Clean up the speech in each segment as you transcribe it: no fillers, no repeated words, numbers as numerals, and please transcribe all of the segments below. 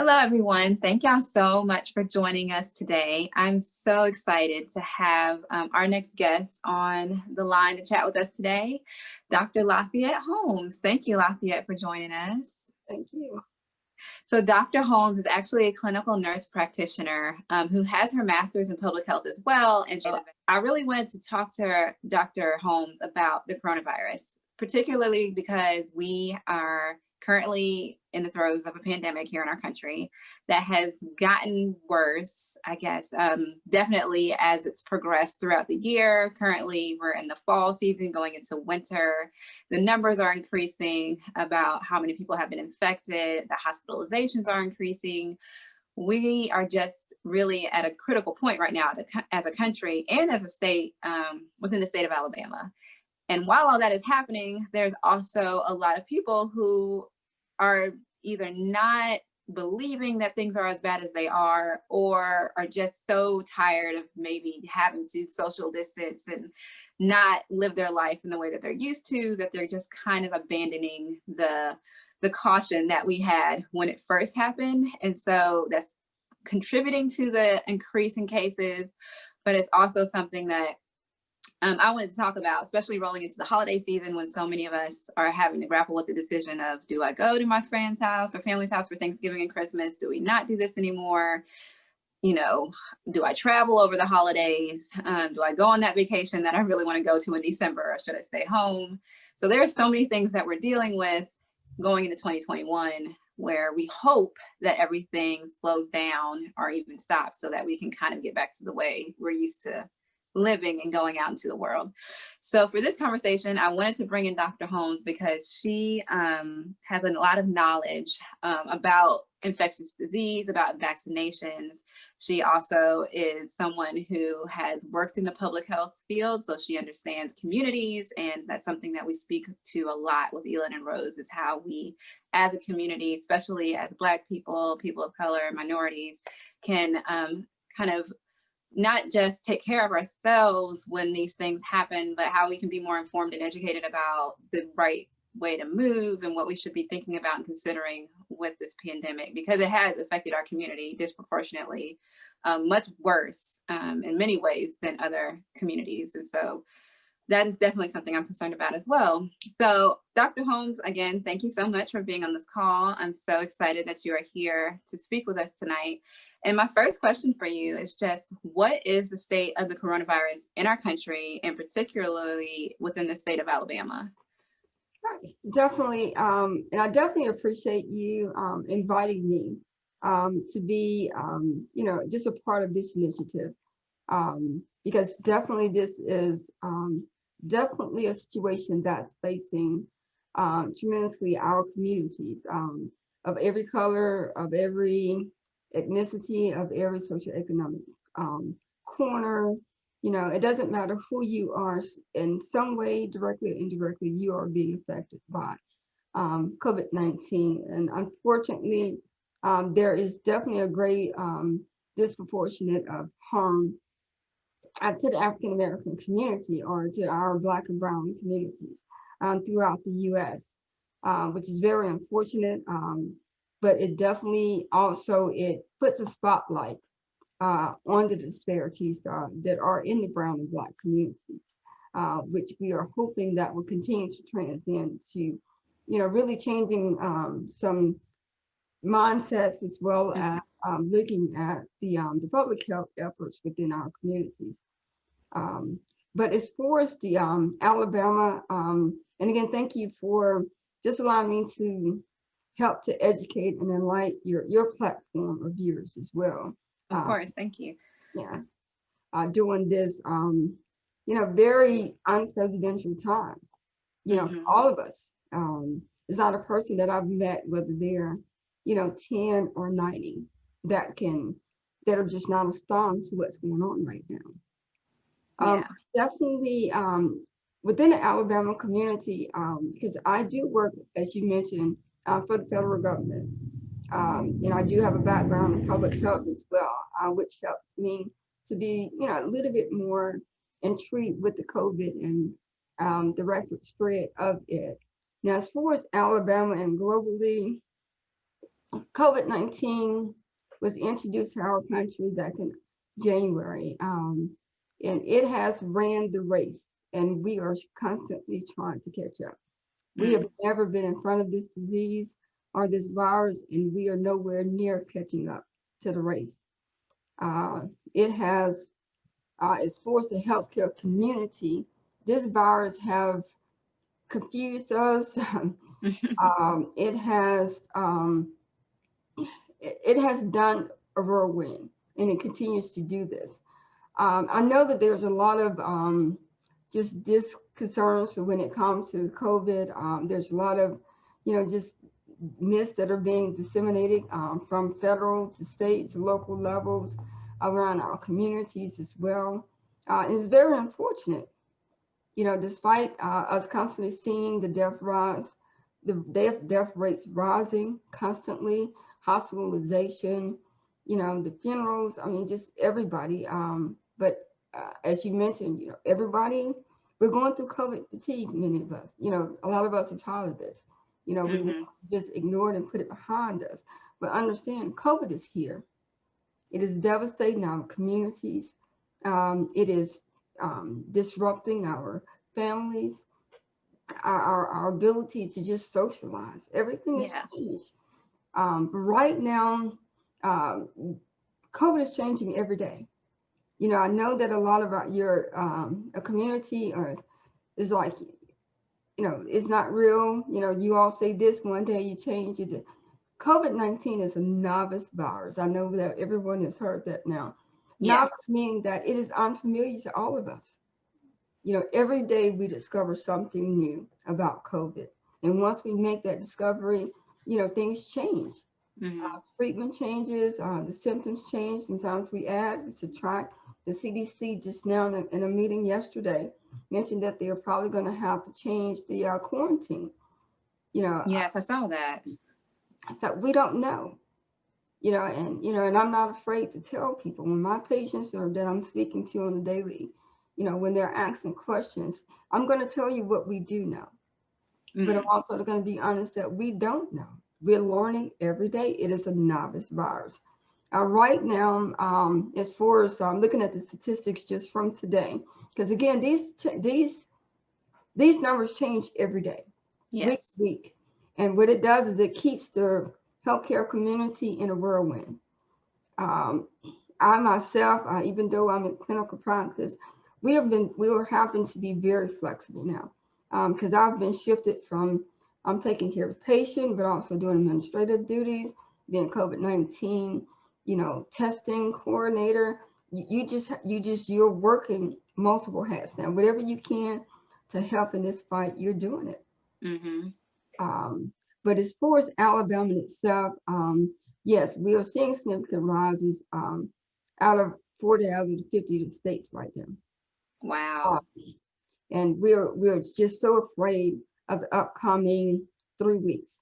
Hello, everyone. Thank y'all so much for joining us today. I'm so excited to have our next guest on the line to chat with us today, Dr. Lafayette Holmes. Thank you, Lafayette, for joining us. Thank you. So Dr. Holmes is actually a clinical nurse practitioner who has her master's in public health as well. And I really wanted to talk to Dr. Holmes about the coronavirus, particularly because we are currently in the throes of a pandemic here in our country that has gotten worse, I guess, definitely as it's progressed throughout the year. Currently, we're in the fall season going into winter. The numbers are increasing about how many people have been infected. The hospitalizations are increasing. We are just really at a critical point right now as a country and as a state within the state of Alabama. And while all that is happening, there's also a lot of people who are either not believing that things are as bad as they are, or are just so tired of maybe having to social distance and not live their life in the way that they're used to, that they're just kind of abandoning the caution that we had when it first happened. And so that's contributing to the increase in cases, but it's also something that I wanted to talk about, especially rolling into the holiday season when so many of us are having to grapple with the decision of, do I go to my friend's house or family's house for Thanksgiving and Christmas? Do we not do this anymore? You know, do I travel over the holidays? Do I go on that vacation that I really want to go to in December, or should I stay home? So there are so many things that we're dealing with going into 2021, where we hope that everything slows down or even stops so that we can kind of get back to the way we're used to living and going out into the world. So for this conversation, I wanted to bring in Dr. Holmes because she has a lot of knowledge about infectious disease, about vaccinations. She also is someone who has worked in the public health field, so she understands communities, and that's something that we speak to a lot with Elin and Rose, is how we as a community, especially as Black people, people of color, minorities, can kind of not just take care of ourselves when these things happen, but how we can be more informed and educated about the right way to move and what we should be thinking about and considering with this pandemic, because it has affected our community disproportionately, much worse in many ways than other communities. And so that is definitely something I'm concerned about as well. So Dr. Holmes, again, thank you so much for being on this call. I'm so excited that you are here to speak with us tonight. And my first question for you is just, what is the state of the coronavirus in our country, and particularly within the state of Alabama? Definitely, and I definitely appreciate you inviting me to be, just a part of this initiative, because definitely this is definitely a situation that's facing tremendously our communities of every color, of every ethnicity, of every socioeconomic corner. It doesn't matter who you are, in some way, directly or indirectly, you are being affected by COVID-19. And unfortunately, there is definitely a great disproportionate of harm to the African American community, or to our Black and Brown communities throughout the U.S., which is very unfortunate. But it definitely also, it puts a spotlight on the disparities that are in the brown and Black communities, which we are hoping that will continue to transcend to, really changing some mindsets, as well as looking at the public health efforts within our communities. But as far as the Alabama, and again, thank you for just allowing me to help to educate and enlighten your platform of viewers as well. Of course, thank you. Yeah, during this, very unprecedented time. All of us. There's not a person that I've met, whether they're, 10 or 90, that are just not astonished to what's going on right now. Definitely within the Alabama community, because I do work, as you mentioned, for the federal government. And I do have a background in public health as well, which helps me to be, a little bit more intrigued with the COVID and the rapid spread of it. Now, as far as Alabama and globally, COVID-19 was introduced to our country back in January, and it has ran the race, and we are constantly trying to catch up. We have never been in front of this disease or this virus, and we are nowhere near catching up to the race. It has, it's forced the healthcare community. This virus have confused us. It has it has done a whirlwind, and it continues to do this. I know that there's a lot of just concerns when it comes to COVID. There's a lot of, just myths that are being disseminated from federal to state to local levels around our communities as well. And it's very unfortunate, despite us constantly seeing the death rise, the death rates rising constantly, hospitalization, the funerals, I mean, just everybody. But as you mentioned, everybody, we're going through COVID fatigue, many of us. A lot of us are tired of this. We just ignore it and put it behind us. But understand, COVID is here. It is devastating our communities. It is disrupting our families, our ability to just socialize. Everything has changed. Right now, COVID is changing every day. I know that a lot of your a community is like, it's not real. You all say this one day, you change it. COVID-19 is a novice virus. I know that everyone has heard that now. Yes. Novice meaning that it is unfamiliar to all of us. Every day we discover something new about COVID. And once we make that discovery, things change. Treatment changes, the symptoms change. Sometimes we add, we subtract. The CDC just now in a meeting yesterday mentioned that they are probably going to have to change the quarantine. Yes, I saw that. So we don't know. And I'm not afraid to tell people when my patients or that I'm speaking to on a daily, when they're asking questions, I'm going to tell you what we do know. But I'm also going to be honest that we don't know. We're learning every day. It is a novice virus. Right now, as far as I'm looking at the statistics just from today, because again, these numbers change every day, week to week. And what it does is it keeps the healthcare community in a whirlwind. I myself, even though I'm in clinical practice, we are having to be very flexible now, because I've been shifted from I'm taking care of patient, but also doing administrative duties, being COVID-19, testing coordinator. You're working multiple hats now. Whatever you can to help in this fight, you're doing it. But as far as Alabama itself, yes, we are seeing significant rises out of 40 out of the 50 states right now. Wow. And we're just so afraid of the upcoming 3 weeks.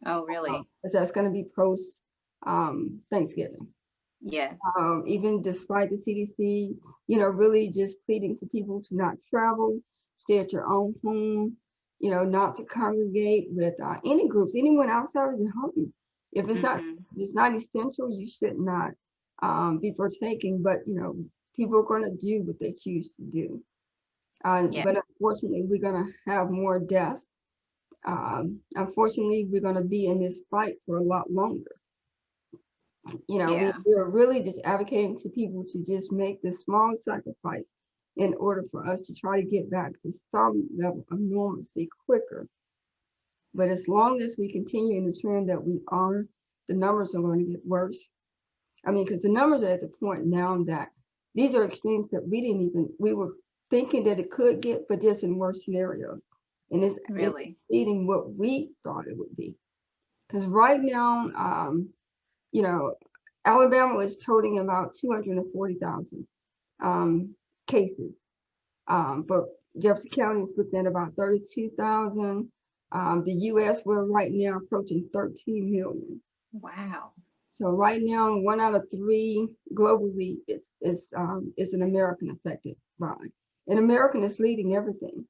Oh, really? Because that's going to be post Thanksgiving. Yes. Even despite the CDC, really just pleading to people to not travel, stay at your own home, not to congregate with any groups, anyone outside of your home. If it's not essential, you should not be partaking. But people are going to do what they choose to do. But unfortunately, we're going to have more deaths. Unfortunately, we're going to be in this fight for a lot longer. We're really just advocating to people to just make this small sacrifice in order for us to try to get back to some level of normalcy quicker. But as long as we continue in the trend that we are, the numbers are going to get worse. I mean, because the numbers are at the point now that these are extremes that we were thinking that it could get, but just in worse scenarios. And it's exceeding what we thought it would be. Because right now, Alabama is totaling about 240,000 cases. But Jefferson County is looking at about 32,000. The U.S., we're right now approaching 13 million. Wow. So right now, 1 out of 3 globally is an American affected by. And American is leading everything.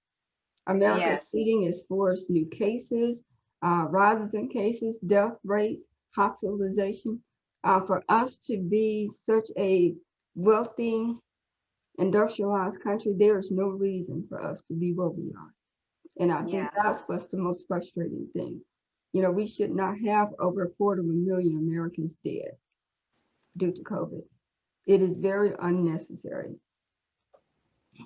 America is leading as far as new cases, rises in cases, death rates, hospitalization. For us to be such a wealthy, industrialized country, there is no reason for us to be where we are. And I think Yeah. that's what's the most frustrating thing. You know, we should not have over a quarter of a million Americans dead due to COVID. It is very unnecessary.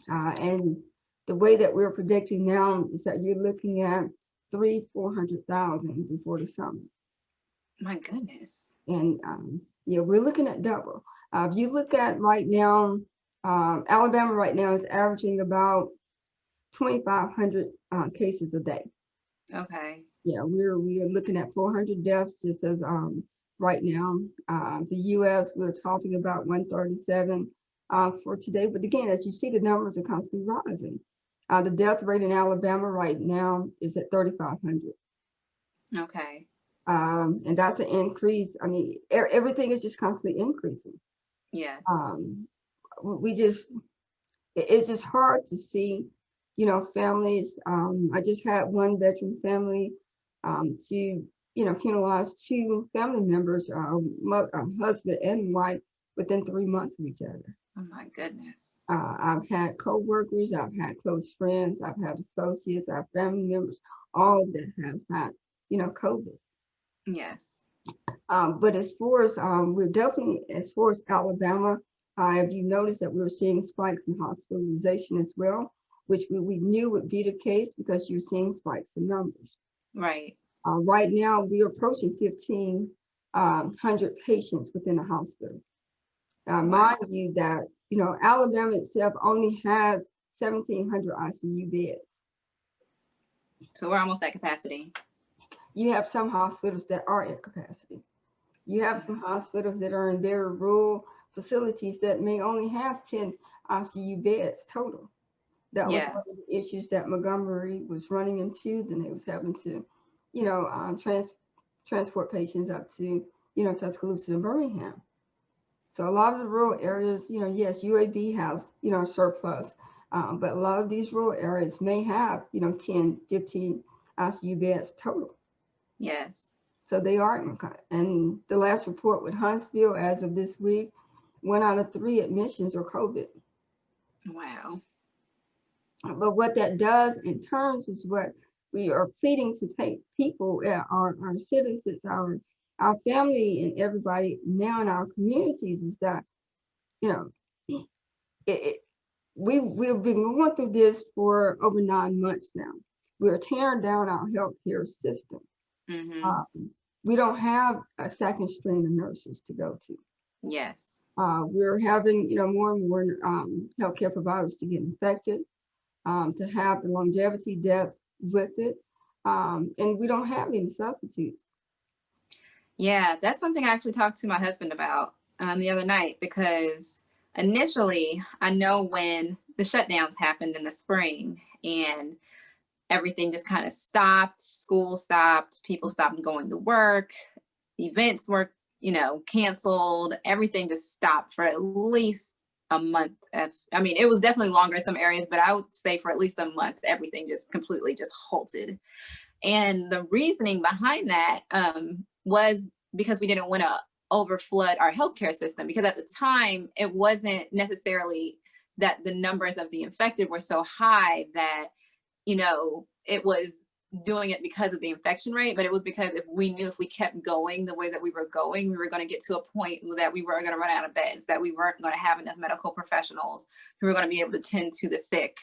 And the way that we're predicting now is that you're looking at 400,000 before the summer. My goodness. And yeah, we're looking at double. If you look at right now, Alabama right now is averaging about 2,500 cases a day. Okay. Yeah, we're looking at 400 deaths just as right now. The U.S. we're talking about 137 for today. But again, as you see, the numbers are constantly rising. The death rate in Alabama right now is at 3,500. Okay. And that's an increase. I mean, everything is just constantly increasing. Yes. It's just hard to see, you know, families. I just had one veteran family to, you know, funeralize two family members, a husband and wife, within 3 months of each other. Oh my goodness. I've had co-workers, I've had close friends, I've had associates, I've family members, all that has had, you know, COVID. Yes. But as far as we're definitely, as far as Alabama, have you noticed that we're seeing spikes in hospitalization as well, which we knew would be the case because you're seeing spikes in numbers. Right. Right now, we're approaching 1,500 patients within the hospital. Wow. Mind you that, you know, Alabama itself only has 1,700 ICU beds. So we're almost at capacity. You have some hospitals that are at capacity. You have some hospitals that are in very rural facilities that may only have 10 ICU beds total. That was one of the issues that Montgomery was running into. Then they was having to, you know, transport patients up to, you know, Tuscaloosa and Birmingham. So a lot of the rural areas, you know, yes, UAB has, you know, surplus, but a lot of these rural areas may have, you know, 10, 15 ICU beds total. Yes. So they are, and the last report with Huntsville as of this week, 1 out of 3 admissions are COVID. Wow. But what that does in terms is what we are pleading to pay people, our citizens, our family, and everybody now in our communities is that, you know, we've been going through this for over 9 months now. We're tearing down our healthcare system. Mm-hmm. We don't have a second string of nurses to go to. Yes. We're having, you know, more and more healthcare providers to get infected, to have the longevity deaths with it, and we don't have any substitutes. Yeah, that's something I actually talked to my husband about the other night, because initially I know when the shutdowns happened in the spring and everything just kind of stopped, school stopped, people stopped going to work, events were, you know, canceled, everything just stopped for at least a month. I mean, it was definitely longer in some areas, but I would say for at least a month, everything just completely just halted. And the reasoning behind that was because we didn't want to overflood our healthcare system, because at the time it wasn't necessarily that the numbers of the infected were so high that, you know, it was doing it because of the infection rate, but it was because if we knew if we kept going the way that we were going, we were going to get to a point that we were going to run out of beds, that we weren't going to have enough medical professionals who were going to be able to tend to the sick.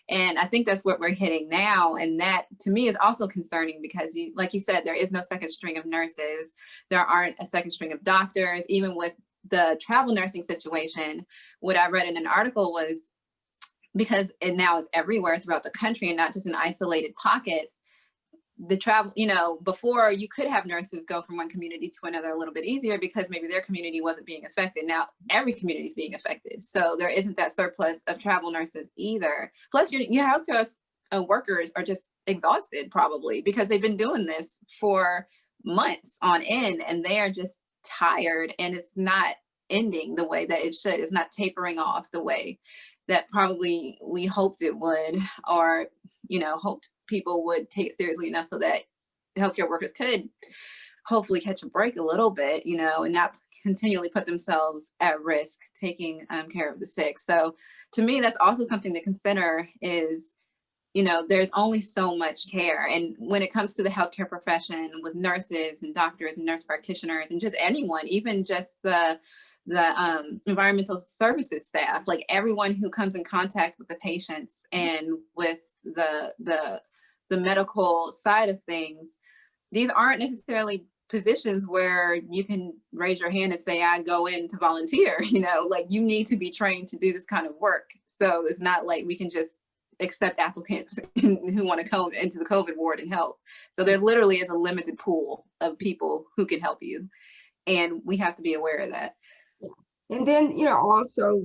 And I think that's what we're hitting now. And that to me is also concerning because, like you said, there is no second string of nurses. There aren't a second string of doctors. Even with the travel nursing situation, what I read in an article was, because now it's everywhere throughout the country and not just in isolated pockets, the travel, you know, before you could have nurses go from one community to another a little bit easier because maybe their community wasn't being affected. Now every community is being affected. So there isn't that surplus of travel nurses either. Plus your healthcare workers are just exhausted probably because they've been doing this for months on end and they are just tired, and it's not ending the way that it should. It's not tapering off the way that probably we hoped it would, or, you know, hoped people would take it seriously enough so that healthcare workers could hopefully catch a break a little bit, and not continually put themselves at risk taking care of the sick. So to me, that's also something to consider is, there's only so much care. And when it comes to the healthcare profession with nurses and doctors and nurse practitioners and just anyone, even just the environmental services staff, like everyone who comes in contact with the patients and with the medical side of things, these aren't necessarily positions where you can raise your hand and say, I go in to volunteer, like you need to be trained to do this kind of work. So it's not like we can just accept applicants who want to come into the COVID ward and help. So there literally is a limited pool of people who can help you. And we have to be aware of that. And then, also,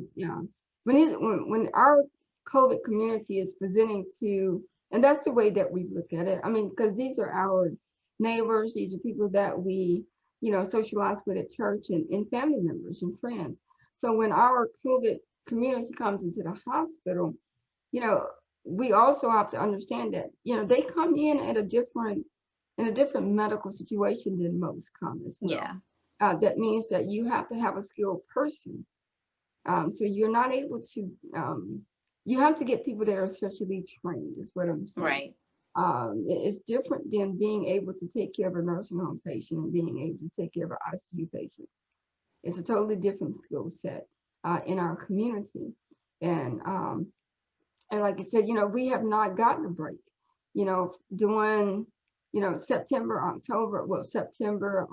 when our COVID community is presenting to, and that's the way that we look at it. I mean, because these are our neighbors, these are people that we, socialize with at church and family members and friends. So when our COVID community comes into the hospital, we also have to understand that, they come in at a different medical situation than most come as well. Yeah. That means that you have to have a skilled person. So you're not able to, you have to get people that are specially trained, is what I'm saying. Right. It's different than being able to take care of a nursing home patient and being able to take care of an ICU patient. It's a totally different skill set in our community. And like I said, we have not gotten a break, during, September,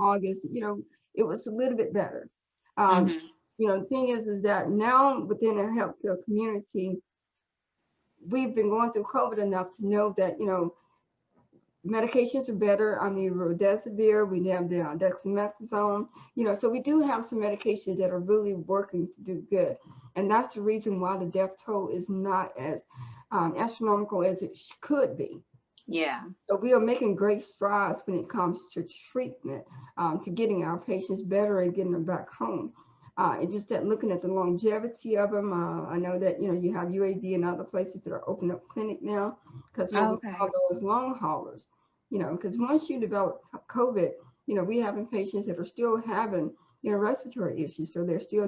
August, it was a little bit better. The thing is that now within the healthcare community, we've been going through COVID enough to know that, medications are better. I mean, remdesivir, we have the dexamethasone, so we do have some medications that are really working to do good. And that's the reason why the death toll is not as astronomical as it could be. Yeah. So we are making great strides when it comes to treatment, to getting our patients better and getting them back home. It's just that looking at the longevity of them, I know that, you have UAB and other places that are opening up clinic now, because we call those long haulers, because once you develop COVID, we having patients that are still having, respiratory issues. So they're still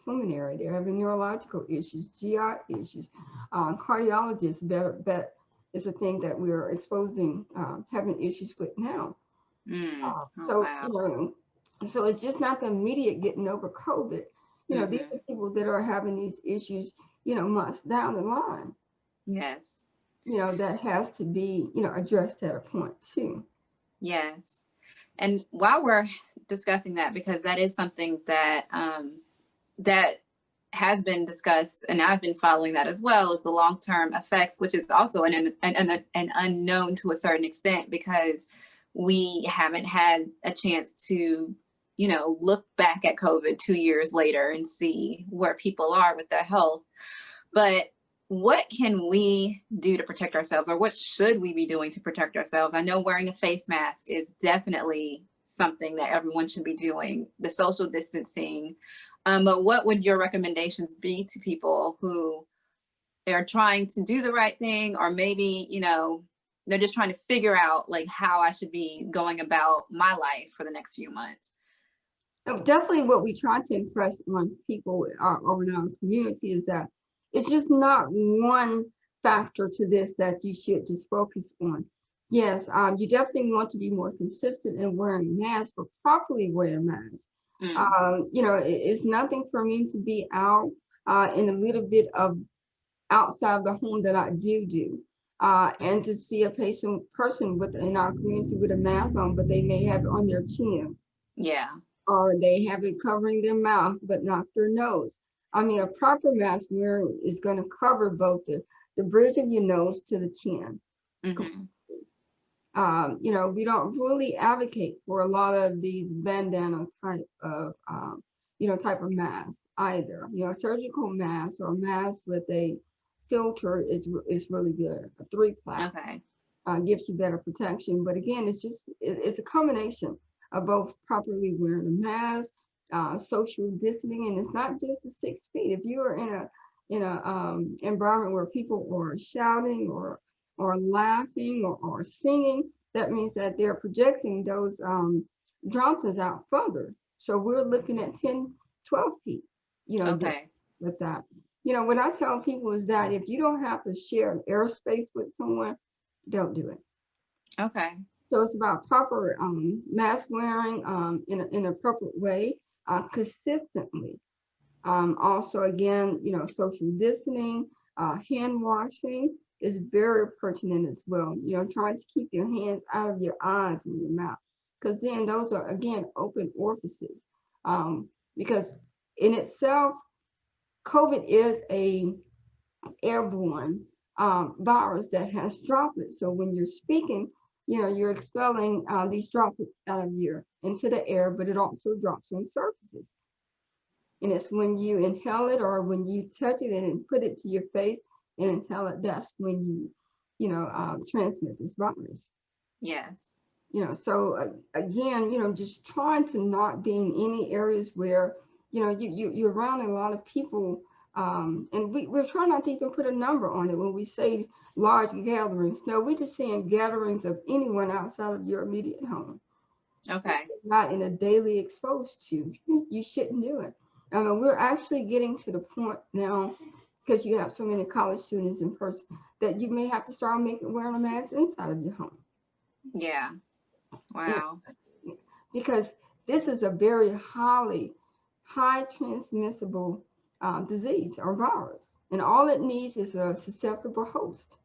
pulmonary, they're having neurological issues, GI issues, cardiologists, but it's a thing that we're exposing, having issues with now. So it's just not the immediate getting over COVID. These are people that are having these issues, months down the line. Yes. That has to be, addressed at a point too. Yes. And while we're discussing that, because that is something that that has been discussed, and I've been following that as well, is the long-term effects, which is also an unknown to a certain extent, because we haven't had a chance to, look back at COVID 2 years later and see where people are with their health. But what can we do to protect ourselves, or what should we be doing to protect ourselves? I know wearing a face mask is definitely something that everyone should be doing, the social distancing. But what would your recommendations be to people who are trying to do the right thing, or maybe, they're just trying to figure out like how I should be going about my life for the next few months? Definitely what we try to impress on people or in our community is that it's just not one factor to this that you should just focus on. Yes, you definitely want to be more consistent in wearing masks, but properly wear a mask. It's nothing for me to be out in a little bit of outside the home that I do, and to see a person in our community with a mask on, but they may have it on their chin. Yeah. Or they have it covering their mouth, but not their nose. I mean, a proper mask wear is going to cover both the bridge of your nose to the chin. We don't really advocate for a lot of these bandana type of, type of masks either. Surgical mask or a mask with a filter is really good. A 3-flap gives you better protection. But again, it's a combination of both properly wearing a mask, social distancing, and it's not just the 6 feet. If you are in a environment where people are shouting or laughing or singing, that means that they're projecting those droplets out further. So we're looking at 10, 12 feet, Okay. with that. What I tell people is that if you don't have to share an airspace with someone, don't do it. Okay. So it's about proper mask wearing in an appropriate way, consistently. Also, again, social distancing, hand washing is very pertinent as well. Trying to keep your hands out of your eyes and your mouth, because then those are, again, open orifices. Because in itself, COVID is a airborne virus that has droplets. So when you're speaking, you're expelling these droplets out of into the air, but it also drops on surfaces. And it's when you inhale it or when you touch it and put it to your face and inhale it, that's when transmit this virus. Yes. So again, just trying to not be in any areas where, you're around a lot of people. And we're trying not to even put a number on it when we say large gatherings. No, we're just saying gatherings of anyone outside of your immediate home. Okay. Not in a daily exposed to, you shouldn't do it. I mean, we're actually getting to the point now, because you have so many college students in person, that you may have to start wearing a mask inside of your home. Yeah. Wow. Because this is a very high transmissible disease or virus, and all it needs is a susceptible host.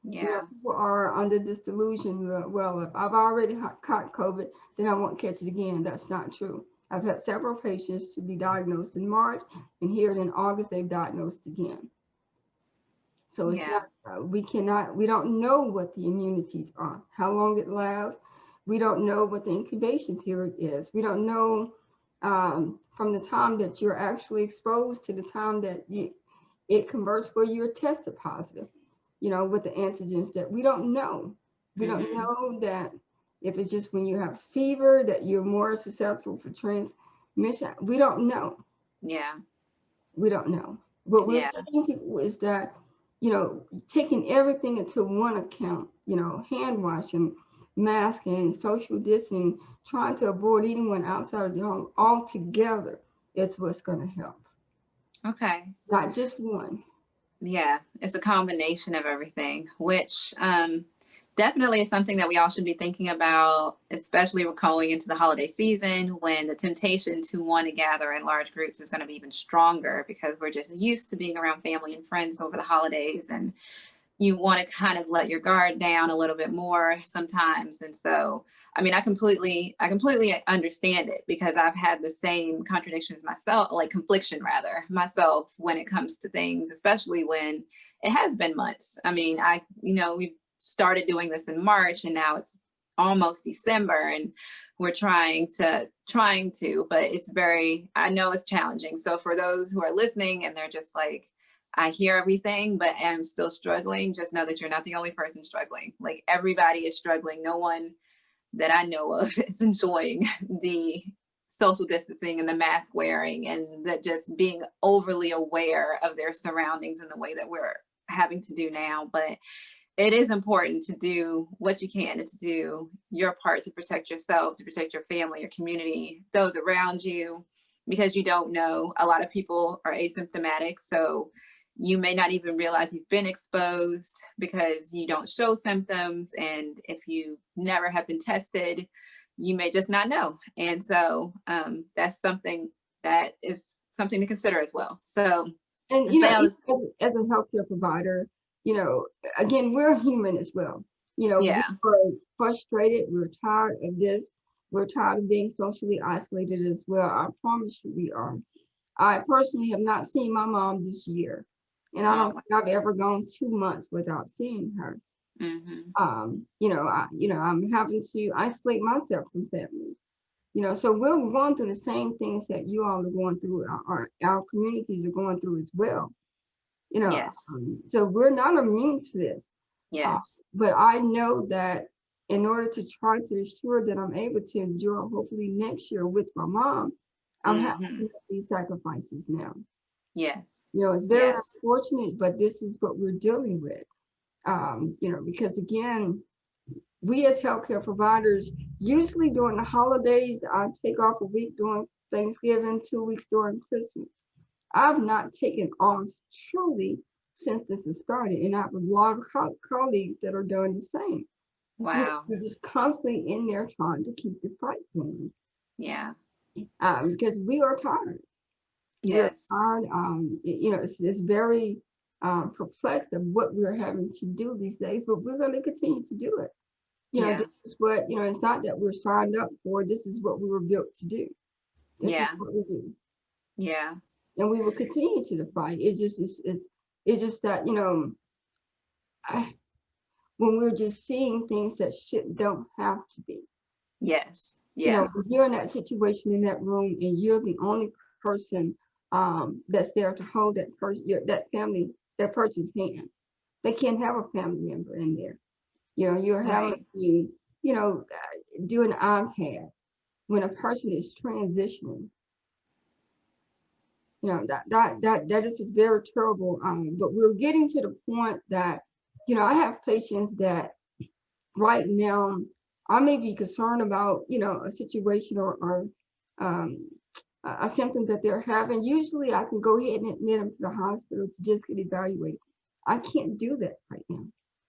Yeah. People are under this delusion, well, if I've already caught COVID, then I won't catch it again. That's not true. I've had several patients to be diagnosed in March, and here in August, they've diagnosed again. So it's Yeah. not, we don't know what the immunities are, how long it lasts. We don't know what the incubation period is. We don't know from the time that you're actually exposed to the time that it converts where you're tested positive, with the antigens, that we don't know. We don't know that if it's just when you have fever that you're more susceptible for transmission. We don't know. Yeah. We don't know. What we're Yeah. saying people is that, taking everything into one account, hand washing, masking, social distancing, trying to avoid anyone outside of your home altogether, it's what's going to help. Okay. Not just one. Yeah, it's a combination of everything, which definitely is something that we all should be thinking about, especially we're going into the holiday season when the temptation to want to gather in large groups is going to be even stronger, because we're just used to being around family and friends over the holidays, and you want to kind of let your guard down a little bit more sometimes. And so, I mean, I completely understand it, because I've had the same contradictions myself, like confliction rather, myself, when it comes to things, especially when it has been months. I mean, we've started doing this in March, and now it's almost December, and we're trying to, but I know it's challenging. So for those who are listening and they're just like, I hear everything, but am still struggling, just know that you're not the only person struggling. Like, everybody is struggling. No one that I know of is enjoying the social distancing and the mask wearing, and that just being overly aware of their surroundings in the way that we're having to do now. But it is important to do what you can and to do your part to protect yourself, to protect your family, your community, those around you, because you don't know. A lot of people are asymptomatic, so you may not even realize you've been exposed because you don't show symptoms. And if you never have been tested, you may just not know. And so that's something that is something to consider as well. So, and as a healthcare provider, again, we're human as well. yeah, We're frustrated. We're tired of this. We're tired of being socially isolated as well. I promise you we are. I personally have not seen my mom this year, and I don't think I've ever gone 2 months without seeing her. I'm having to isolate myself from family. So we're going through the same things that you all are going through. Our communities are going through as well. yes, So we're not immune to this. yes, But I know that in order to try to ensure that I'm able to endure, hopefully next year with my mom, I'm having to make these sacrifices now. yes, It's very yes, unfortunate, but this is what we're dealing with. Because again, we as healthcare providers, Usually during the holidays, I take off a week during Thanksgiving, 2 weeks during Christmas. I've not taken off truly since this has started, and I have a lot of colleagues that are doing the same. Wow. We're just constantly in there trying to keep the fight going, Yeah. because we are tired. We're Yes. tired. It's very perplexed of what we're having to do these days, but we're going to continue to do it. Yeah. This is what, it's not that we're signed up for. This is what we were built to do. This is Yeah. what we do. Yeah. And we will continue to fight. It's just that, when we're just seeing things that don't have to be. Yes. Yeah. When you're in that situation in that room and you're the only person that's there to hold that person, that person's hand. They can't have a family member in there. You're having Right. to, do an iPad when a person is transitioning. That is very terrible. But we're getting to the point that, I have patients that right now I may be concerned about, a situation or a symptom that they're having. Usually I can go ahead and admit them to the hospital to just get evaluated. I can't do that right now.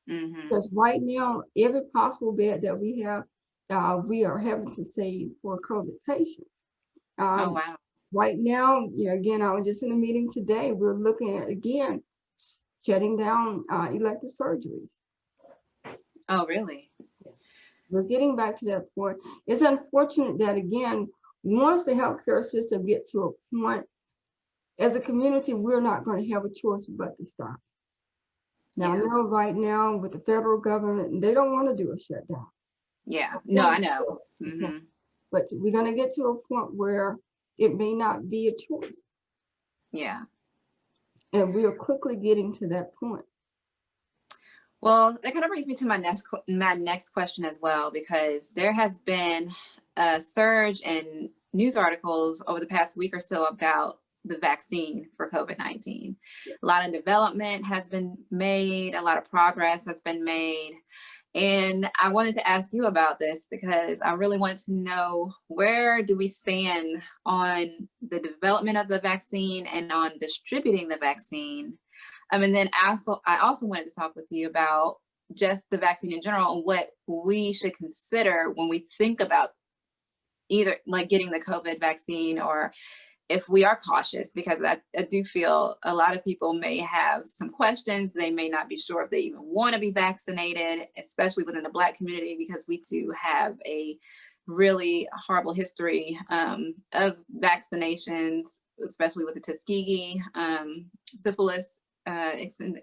Mm-hmm. Because right now, every possible bed that we have, we are having to save for COVID patients. Oh, Um, wow. right now, again, I was just in a meeting today. We're looking at, again, shutting down elective surgeries. Oh, really? We're getting back to that point. It's unfortunate that, again, once the healthcare system gets to a point, as a community, we're not going to have a choice but to stop. Now, I Yeah. know right now with the federal government, they don't want to do a shutdown. Yeah. No, I know. Mm-hmm. But we're going to get to a point where it may not be a choice. Yeah. And we are quickly getting to that point. Well, that kind of brings me to my next question as well, because there has been a surge in news articles over the past week or so about the vaccine for COVID-19. A lot of development has been made, a lot of progress has been made. And I wanted to ask you about this because I really wanted to know, where do we stand on the development of the vaccine and on distributing the vaccine? And then I also wanted to talk with you about just the vaccine in general and what we should consider when we think about either like getting the COVID vaccine, or if we are cautious, because I do feel a lot of people may have some questions. They may not be sure if they even want to be vaccinated, especially within the Black community, because we too have a really horrible history of vaccinations, especially with the Tuskegee syphilis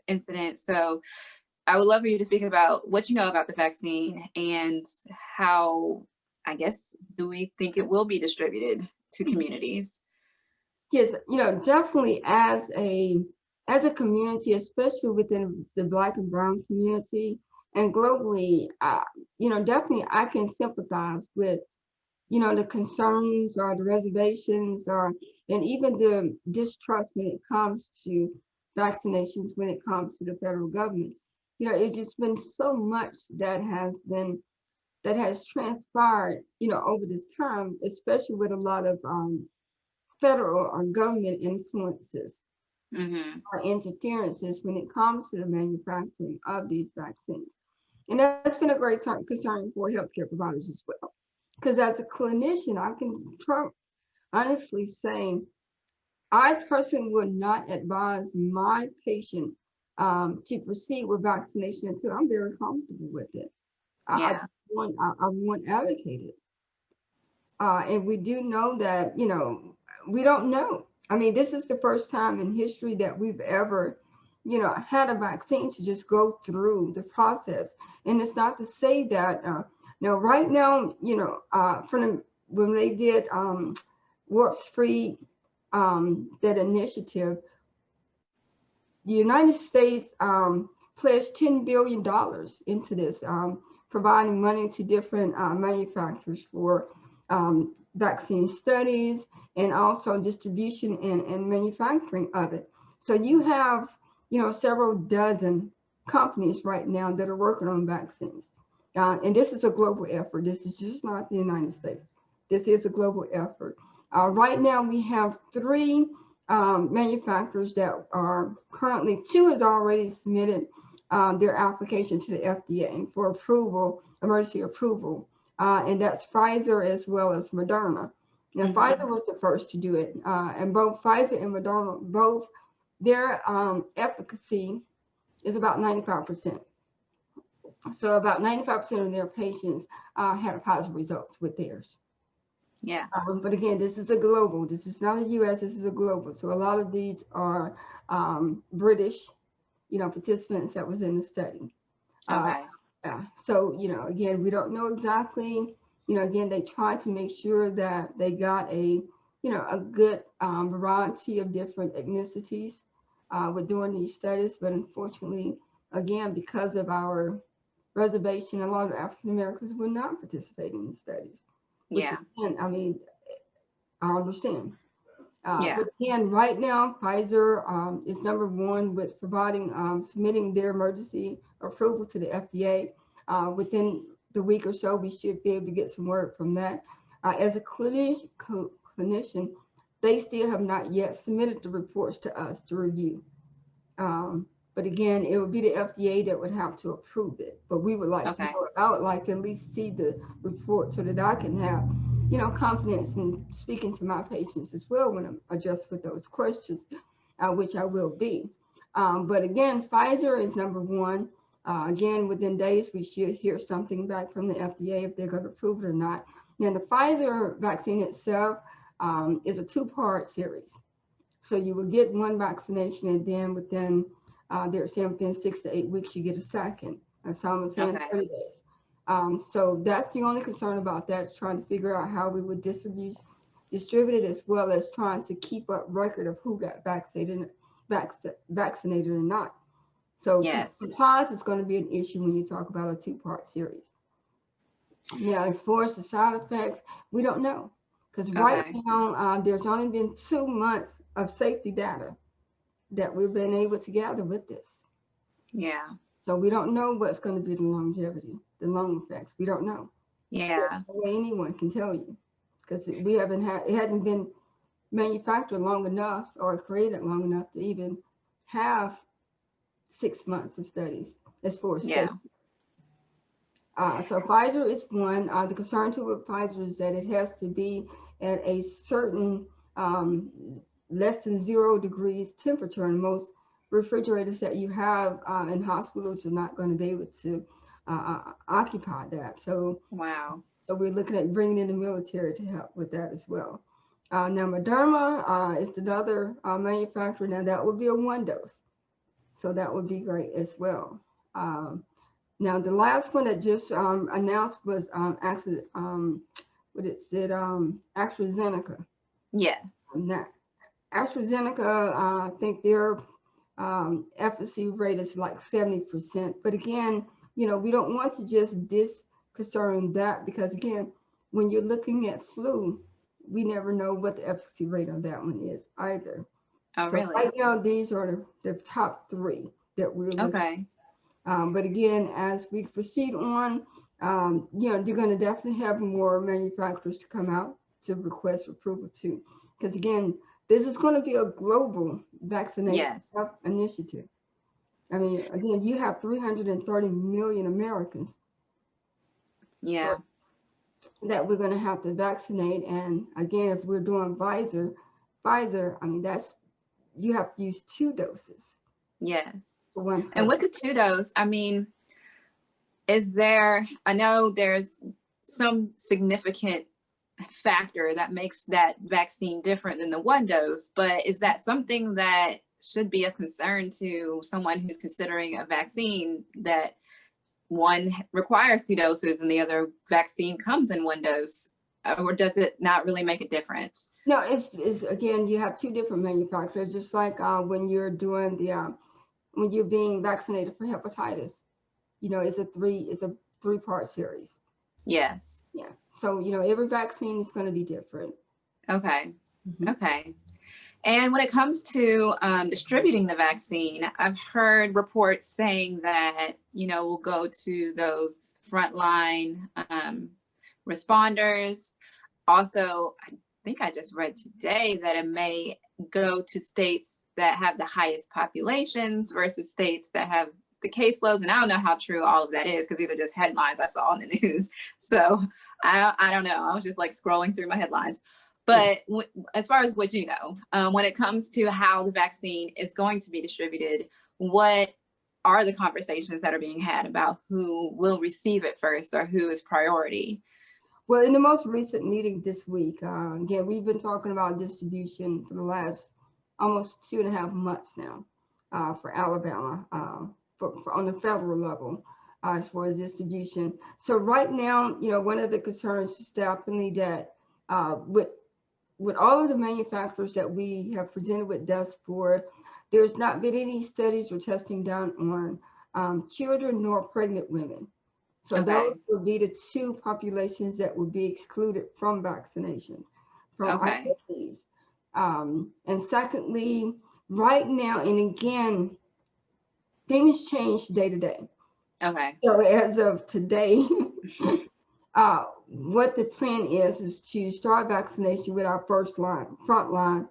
incident. So I would love for you to speak about what you know about the vaccine and how, I guess, do we think it will be distributed to communities? Yes, definitely as a community, especially within the Black and Brown community and globally, definitely I can sympathize with, the concerns or the reservations and even the distrust when it comes to vaccinations, when it comes to the federal government. It's just been so much that has transpired, over this time, especially with a lot of federal or government influences or interferences when it comes to the manufacturing of these vaccines. And that's been a great concern for healthcare providers as well. Because as a clinician, I can honestly say, I personally would not advise my patient to proceed with vaccination until I'm very comfortable with it. I Yeah. won't advocate it. And we do know that, we don't know. I mean, this is the first time in history that we've ever, had a vaccine to just go through the process. And it's not to say that, right now, when they did Warp Speed, that initiative, the United States pledged $10 billion into this, providing money to different manufacturers for vaccine studies and also distribution and manufacturing of it. So you have, several dozen companies right now that are working on vaccines. And this is a global effort. This is just not the United States. This is a global effort. Right now, we have 3 manufacturers that are currently, 2 has already submitted their application to the FDA for approval, emergency approval, and that's Pfizer as well as Moderna. Now, Pfizer was the first to do it, and both Pfizer and Moderna, both their efficacy is about 95%. So about 95% of their patients had positive results with theirs. Yeah. But again, this is a global. This is not a U.S. This is a global. So a lot of these are British, participants that was in the study. Okay. So again, we don't know exactly. Again, they tried to make sure that they got a good variety of different ethnicities with doing these studies. But unfortunately, again, because of our reservation, a lot of African Americans were not participating in the studies. Yeah. Again, I mean, I understand. Yeah. But again, right now, Pfizer is #1 with providing, submitting their emergency approval to the FDA. Within the week or so, we should be able to get some word from that. As a clinician, they still have not yet submitted the reports to us to review. But again, it would be the FDA that would have to approve it. But we would like to know, I would like to at least see the report so that I can have, confidence in speaking to my patients as well when I'm addressed with those questions, which I will be. But again, Pfizer is #1. Again, within days, we should hear something back from the FDA if they're going to approve it or not. Now, the Pfizer vaccine itself is a 2-part series. So you will get 1 vaccination, and then within they're saying within 6 to 8 weeks, you get a second. And some are saying 30 days. So that's the only concern about that, is trying to figure out how we would distribute it, as well as trying to keep up record of who got vaccinated or not. So supplies is going to be an issue when you talk about a 2-part series. Now, as far as the side effects, we don't know. Because right now, there's only been 2 months of safety data that we've been able to gather with this. Yeah. So we don't know what's going to be the longevity, the lung effects. We don't know. Yeah. No way anyone can tell you, because it hadn't been manufactured long enough or created long enough to even have 6 months of studies as far as safety. So Pfizer is one. The concern too with Pfizer is that it has to be at a certain less than 0 degrees temperature, and most refrigerators that you have in hospitals are not going to be able to occupy that. So so we're looking at bringing in the military to help with that as well. Now Moderna is another manufacturer. Now that would be a 1 dose, so that would be great as well. Now the last one that just announced was actually AstraZeneca. Yeah. Now AstraZeneca, I think their efficacy rate is like 70%. But again, we don't want to just disconcern that, because again, when you're looking at flu, we never know what the efficacy rate on that one is either. Oh, so really? Right now, these are the top 3 that we're looking at. But again, as we proceed on, they're going to definitely have more manufacturers to come out to request approval too. Because again, this is going to be a global vaccination initiative. I mean, again, you have 330 million Americans that we're going to have to vaccinate. And again, if we're doing Pfizer, I mean, you have to use 2 doses. Yes. For 1 person. And with the 2 dose, I mean, I know there's some significant factor that makes that vaccine different than the 1 dose, but is that something that should be of concern to someone who's considering a vaccine, that one requires 2 doses and the other vaccine comes in 1 dose, or does it not really make a difference? No, it's again, you have 2 different manufacturers, just like when you're doing when you're being vaccinated for hepatitis, it's a 3-part series. Yes. Yeah. So, every vaccine is going to be different. Okay. Okay. And when it comes to distributing the vaccine, I've heard reports saying that, we'll go to those frontline responders. Also, I think I just read today that it may go to states that have the highest populations versus states that have the caseloads. And I don't know how true all of that is because these are just headlines I saw on the news. So I don't know. I was just like scrolling through my headlines. But as far as what when it comes to how the vaccine is going to be distributed, what are the conversations that are being had about who will receive it first or who is priority? Well, in the most recent meeting this week, again, we've been talking about distribution for the last almost 2.5 months now for Alabama for on the federal level as far as distribution. So right now, one of the concerns is definitely that with all of the manufacturers that we have presented with deaths for, there's not been any studies or testing done on children nor pregnant women. So Okay. those would be the two populations that would be excluded from vaccination, from Okay. ISDs. And secondly, right now, and again, things change day to day. Okay. So as of today, what the plan is to start vaccination with our frontline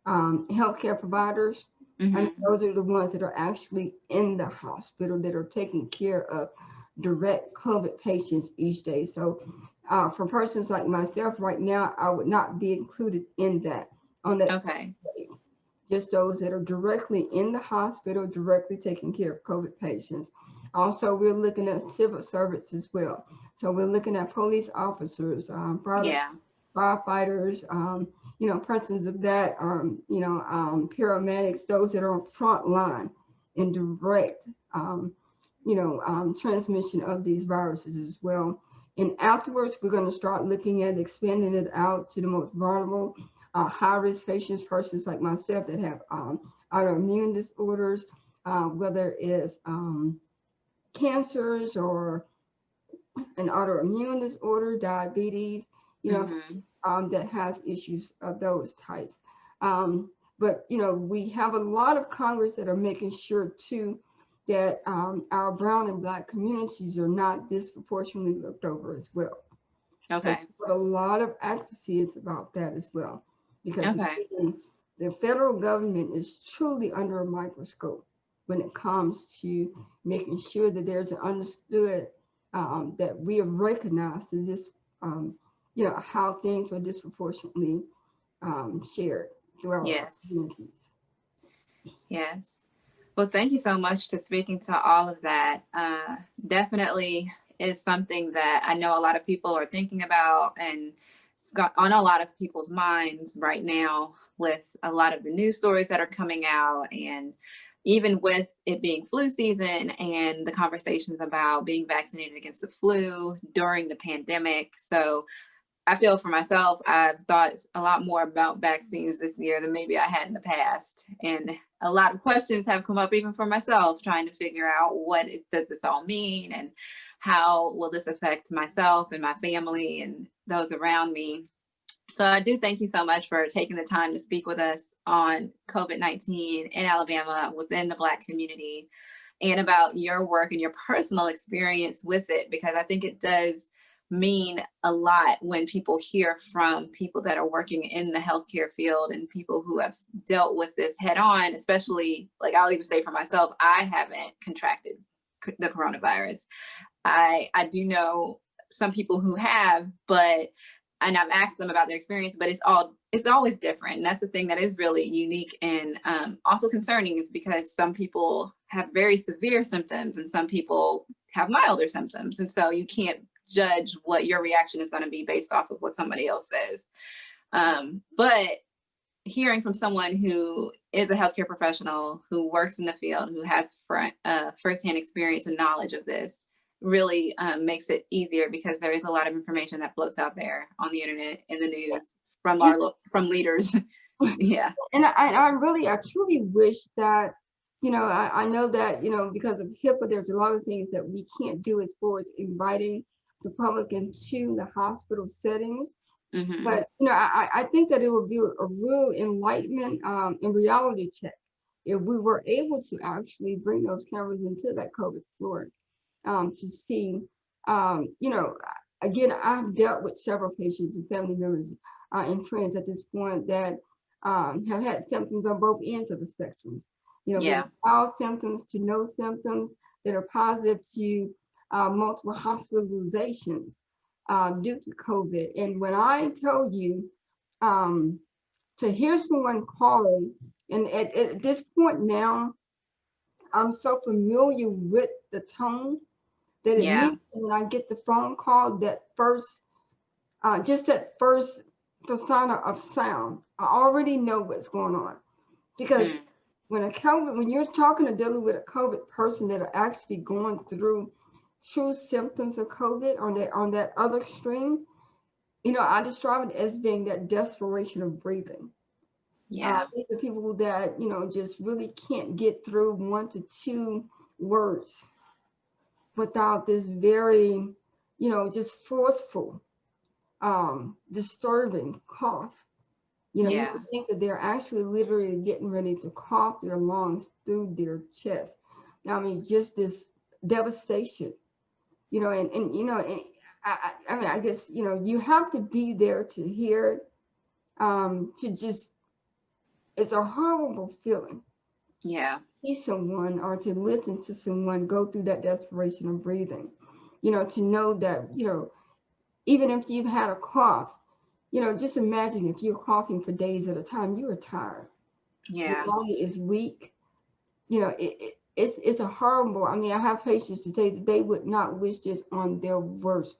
healthcare providers. And those are the ones that are actually in the hospital that are taking care of direct COVID patients each day. So for persons like myself right now, I would not be included in that on that. Okay. Day. Just those that are directly in the hospital, directly taking care of COVID patients. Also, we're looking at civil servants as well. So we're looking at police officers, firefighters, persons of that, paramedics, those that are on front line in direct, transmission of these viruses as well. And afterwards, we're going to start looking at expanding it out to the most vulnerable, high-risk patients, persons like myself that have autoimmune disorders, whether it's cancers or an autoimmune disorder, diabetes, that has issues of those types. But we have a lot of Congress that are making sure too that our brown and Black communities are not disproportionately looked over as well. Okay. So a lot of advocacy is about that as well, because Okay. the federal government is truly under a microscope when it comes to making sure that there's an understood that we have recognized that this, how things are disproportionately shared throughout our communities. Yes. Well, thank you so much to speaking to all of that. Definitely is something that I know a lot of people are thinking about, and it's got on a lot of people's minds right now with a lot of the news stories that are coming out, and even with it being flu season and the conversations about being vaccinated against the flu during the pandemic. So I feel for myself, I've thought a lot more about vaccines this year than maybe I had in the past. And a lot of questions have come up even for myself, trying to figure out what does this all mean and how will this affect myself and my family and those around me. So I do thank you so much for taking the time to speak with us on COVID-19 in Alabama within the Black community and about your work and your personal experience with it, because I think it does mean a lot when people hear from people that are working in the healthcare field and people who have dealt with this head on, especially, like, I'll even say for myself, I haven't contracted the coronavirus. I do know some people who have, and I've asked them about their experience, but it's always different. And that's the thing that is really unique and also concerning, is because some people have very severe symptoms and some people have milder symptoms. And so you can't judge what your reaction is going to be based off of what somebody else says. But hearing from someone who is a healthcare professional, who works in the field, who has firsthand experience and knowledge of this, really makes it easier, because there is a lot of information that floats out there on the internet, in the news, from leaders. Yeah. And I truly wish that, I know that, because of HIPAA, there's a lot of things that we can't do as far as inviting the public into the hospital settings. Mm-hmm. But I think that it would be a real enlightenment and reality check if we were able to actually bring those cameras into that COVID floor to see, you know, again, I've dealt with several patients and family members and friends at this point that have had symptoms on both ends of the spectrum. Yeah. With mild symptoms to no symptoms that are positive to multiple hospitalizations due to COVID. And when I tell you um, to hear someone call, and at this point now, I'm so familiar with the tone that Yeah. immediately when I get the phone call, that first, just that first persona of sound, I already know what's going on. Because Mm. when you're talking or dealing with a COVID person that are actually going through true symptoms of COVID on that other extreme, I describe it as being that desperation of breathing. Yeah. These are people that, just really can't get through 1 to 2 words without this very, just forceful, disturbing cough. You Yeah. would think that they're actually literally getting ready to cough their lungs through their chest. I mean, just this devastation, and I mean, I guess, you have to be there to hear it, to just, it's a horrible feeling Yeah. see someone or to listen to someone go through that desperation of breathing, to know that, even if you've had a cough, just imagine if you're coughing for days at a time, you are tired. Your Yeah. body is weak. It's a horrible, I mean, I have patients to say that they would not wish this on their worst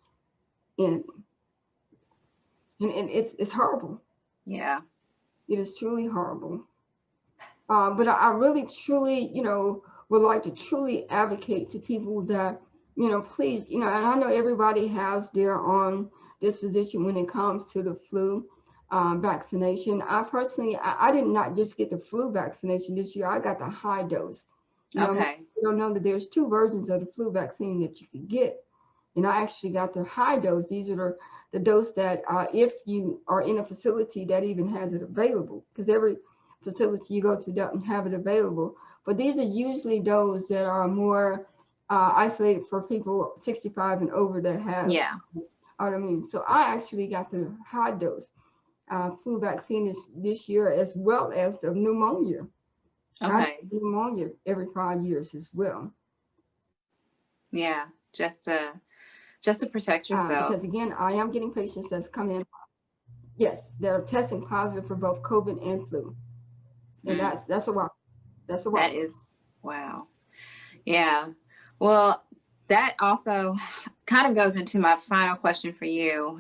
enemy. And it's horrible. Yeah. It is truly horrible. But I really truly, would like to truly advocate to people that, please, and I know everybody has their own disposition when it comes to the flu vaccination. I personally, I did not just get the flu vaccination this year. I got the high dose. Most Okay. people don't know that there's 2 versions of the flu vaccine that you can get. And I actually got the high dose. These are the dose that if you are in a facility that even has it available, because every facility you go to doesn't have it available. But these are usually those that are more isolated for people 65 and over that have Yeah. autoimmune. So I actually got the high dose flu vaccine this year, as well as the pneumonia. I had Okay. pneumonia every 5 years as well. Yeah. Just to protect yourself. Because again, I am getting patients that's come in, yes, that are testing positive for both COVID and flu. And Mm. that's a lot. That's a That lot. is, wow. Yeah. Well, that also kind of goes into my final question for you.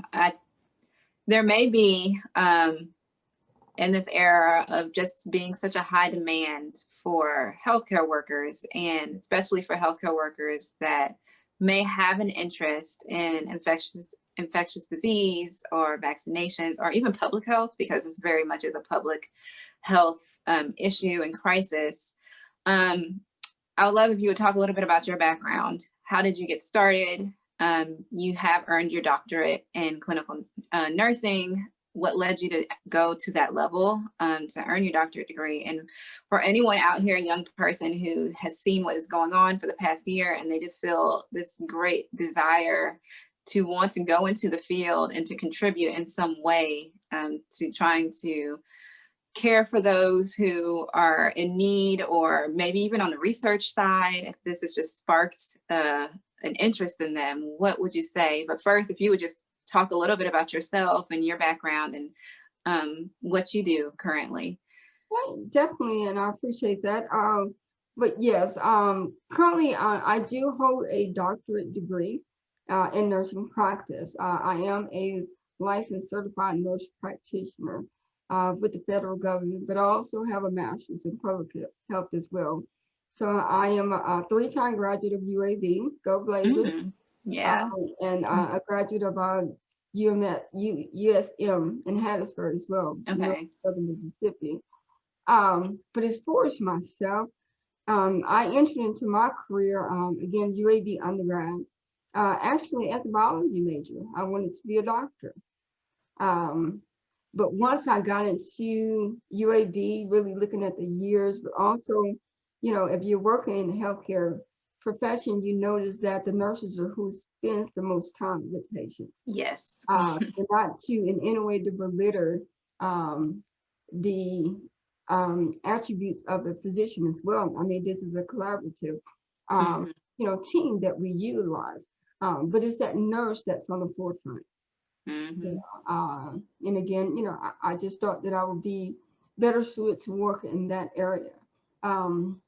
There may be, in this era of just being such a high demand for healthcare workers, and especially for healthcare workers that may have an interest in infectious disease or vaccinations or even public health, because this very much is a public health issue and crisis. Um, I would love if you would talk a little bit about your background. How did you get started? You have earned your doctorate in clinical nursing. What led you to go to that level to earn your doctorate degree? And for anyone out here, a young person who has seen what is going on for the past year, and they just feel this great desire to want to go into the field and to contribute in some way to trying to care for those who are in need, or maybe even on the research side, if this has just sparked an interest in them, what would you say? But first, if you would just talk a little bit about yourself and your background and what you do currently. Yeah, definitely, and I appreciate that. But yes, currently I do hold a doctorate degree in nursing practice. I am a licensed certified nurse practitioner with the federal government, but I also have a master's in public health as well. So I am a 3-time graduate of UAB, go Blazers, Mm, yeah. and a graduate of USM in Hattiesburg as well, North Okay. Southern Mississippi. But as far as myself, I entered into my career, again, UAB undergrad, actually as a biology major. I wanted to be a doctor. But once I got into UAB, really looking at the years, but also, you know, if you're working in the healthcare profession, you notice that the nurses are who spends the most time with patients. Yes. And not to in any way to belittle um, the attributes of the physician as well. I mean, this is a collaborative, Mhm. you know, team that we utilize. But it's that nurse that's on the forefront. You Mhm. know, and again, you know, I just thought that I would be better suited to work in that area.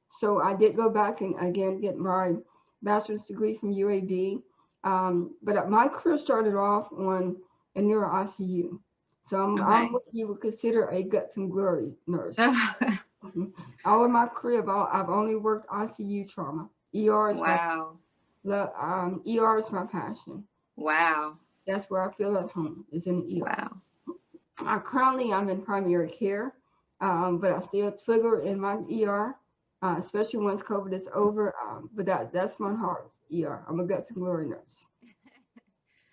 So I did go back and again get my bachelor's degree from UAB. But my career started off on a neuro ICU. So I'm Okay. what you would consider a guts and glory nurse. Mhm. All of my career, I've only worked ICU trauma. Wow. ER is my passion. Wow. That's where I feel at home, is in the ER. Wow. Currently, I'm in primary care, but I still trigger in my ER, especially once COVID is over. But that's my heart's ER. I'm a guts and glory nurse.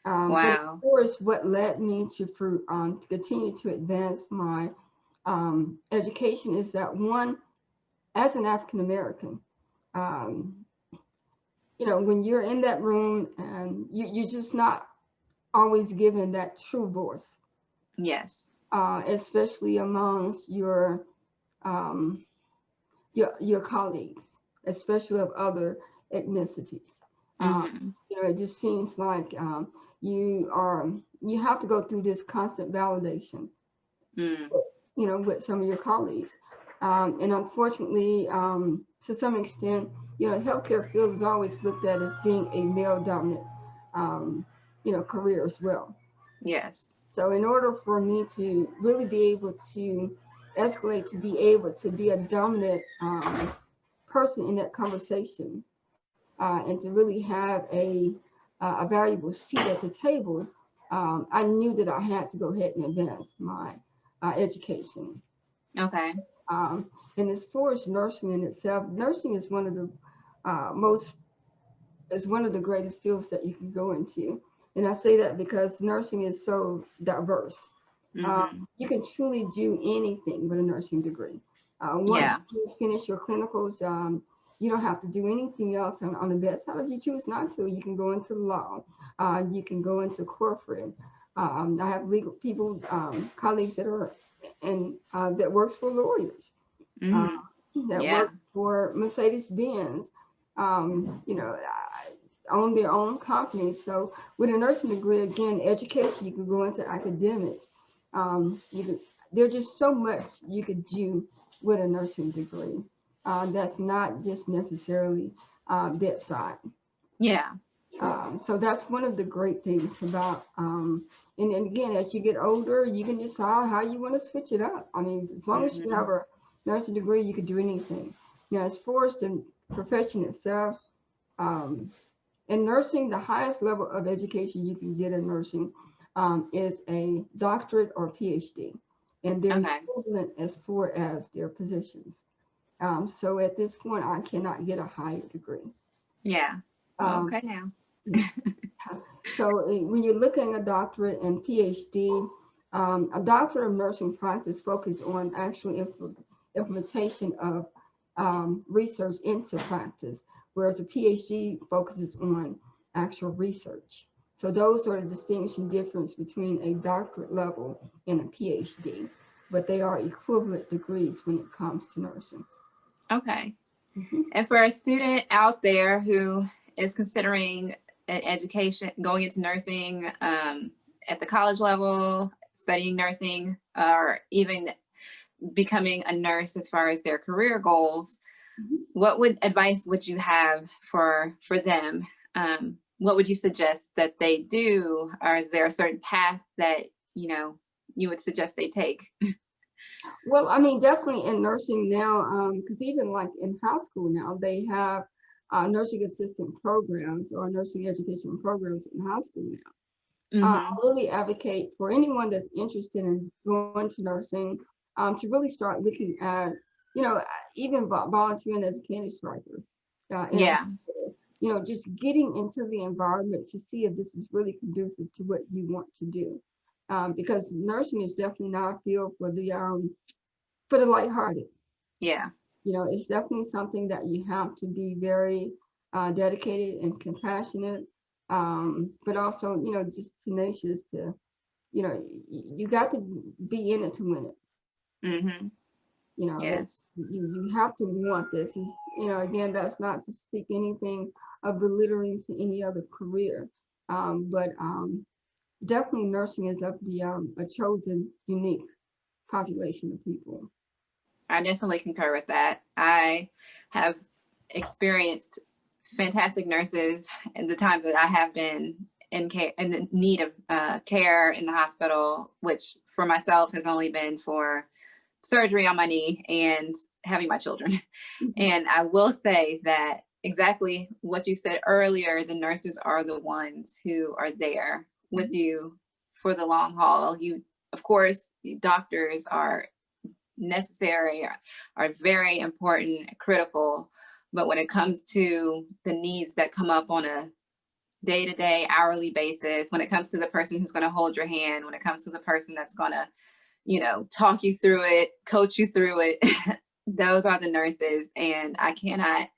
But of Wow. course, what led me to continue to advance my education is that one, as an African American, um, you know, when you're in that room and you're just not always given that true voice, Yes. especially amongst um, your colleagues, especially of other ethnicities. Mhm. You know, it just seems like you have to go through this constant validation, Mm. you know, with some of your colleagues. And unfortunately, to some extent, you know, healthcare field is always looked at as being a male dominant, um, you know, career as well. Yes. So in order for me to really be able to escalate to be able to be a dominant person in that conversation and to really have a valuable seat at the table, I knew that I had to go ahead and advance my education. Okay. Um, and as far as nursing in itself, nursing is one of the most is one of the greatest fields that you can go into. And I say that because nursing is so diverse. Mhm. You can truly do anything with a nursing degree. Once Yeah. you finish your clinicals, you don't have to do anything else on the bedside. If you choose not to, you can go into law. You can go into corporate. I have legal people, colleagues that are that works for lawyers, uh, Mhm. that Yeah. work for Mercedes Benz. You know, own their own companies. So with a nursing degree, again, education, you can go into academics. You could, there's just so much you could do with a nursing degree. That's not just necessarily bedside. Yeah. So that's one of the great things about, and then again, as you get older, you can decide how you want to switch it up. I mean, as long as you Mhm. have a nursing degree, you can do anything. Now, as far as the profession itself, um, in nursing, the highest level of education you can get in nursing is a doctorate or PhD, and they're Okay. equivalent as far as their positions. So at this point, I cannot get a higher degree. Yeah. Well, Um, okay now. so when you're looking at a doctorate and PhD, a doctorate of nursing practice focuses on actual implementation of research into practice, whereas a PhD focuses on actual research. So those are the distinction difference between a doctorate level and a PhD, but they are equivalent degrees when it comes to nursing. Okay. Mhm. And for a student out there who is considering an education, going into nursing at the college level, studying nursing, or even becoming a nurse as far as their career goals, Mhm. what would advice would you have for them? What would you suggest that they do, or is there a certain path that you would suggest they take? Well, I mean, definitely in nursing now, because even like in high school now, they have nursing assistant programs or nursing education programs in high school now. I Mm-hmm. really advocate for anyone that's interested in going to nursing to really start looking at, you know, even volunteering as a candy striker in a Yeah. hospital, you know, just getting into the environment to see if this is really conducive to what you want to do. because nursing is definitely not a field for the lighthearted. Yeah. It's definitely something that you have to be very dedicated and compassionate, but also, just tenacious to, you got to be in it to win it. Mm-hmm. That Yes. you have to want this. Is again, that's not to speak anything of belittling to any other career, but definitely nursing is of the a chosen, unique population of people. I definitely concur with that. I have experienced fantastic nurses in the times that I have been in care, in the need of care in the hospital, which for myself has only been for surgery on my knee and having my children. Mhm. And I will say that exactly what you said earlier, the nurses are the ones who are there with you for the long haul. You, of course, doctors are necessary, are very important, critical. But when it comes to the needs that come up on a day-to-day, hourly basis, when it comes to the person who's going to hold your hand, when it comes to the person that's going to, talk you through it, coach you through it, those are the nurses. And I cannot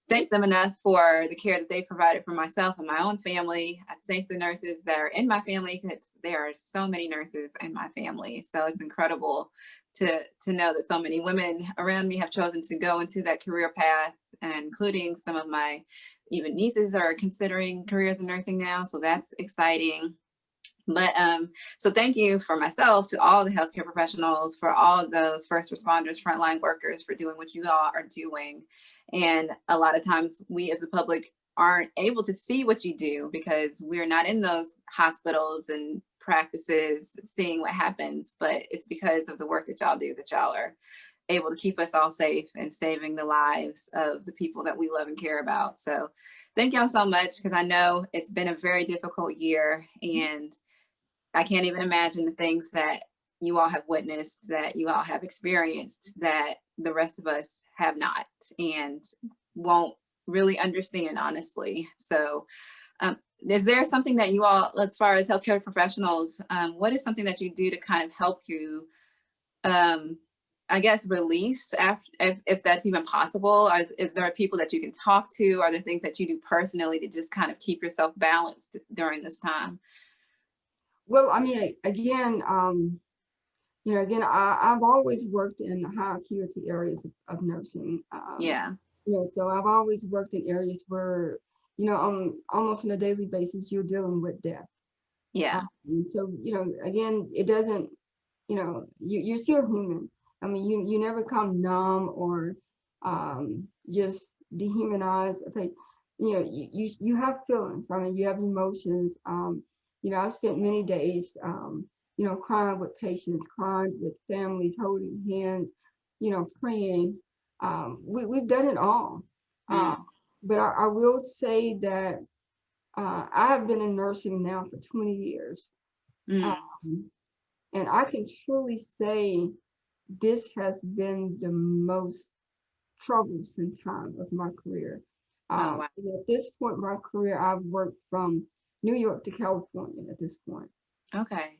thank them enough for the care that they provided for myself and my own family. I thank the nurses that are in my family, because there are so many nurses in my family. So it's incredible to know that so many women around me have chosen to go into that career path, and including some of my even nieces are considering careers in nursing now. So that's exciting. But so thank you for myself, to all the healthcare professionals, for all of those first responders, frontline workers, for doing what you all are doing. And a lot of times we as the public aren't able to see what you do because we're not in those hospitals and practices seeing what happens. But it's because of the work that y'all do that y'all are able to keep us all safe and saving the lives of the people that we love and care about. So thank y'all so much, because I know it's been a very difficult year, and I can't even imagine the things that you all have witnessed, that you all have experienced, that the rest of us have not and won't really understand, honestly. So, is there something that you all, as far as healthcare professionals, what is something that you do to kind of help you, I guess, release, after, if that's even possible? Is there people that you can talk to? Are there things that you do personally to just kind of keep yourself balanced during this time? Well, I mean, again, I've always worked in high acuity areas of nursing. Yeah. So I've always worked in areas where, on almost on a daily basis, you're dealing with death. Yeah. So, again, it doesn't, you're still human. I mean, you never come numb or just dehumanize. Okay, you have feelings. I mean, you have emotions. I've spent many days, crying with patients, crying with families, holding hands, praying. We've done it all. Uh, Mm. but I will say that I have been in nursing now for 20 years. Mm. Um, and I can truly say this has been the most troublesome time of my career. Oh, wow. At this point in my career, I've worked from New York to California at this point. Okay.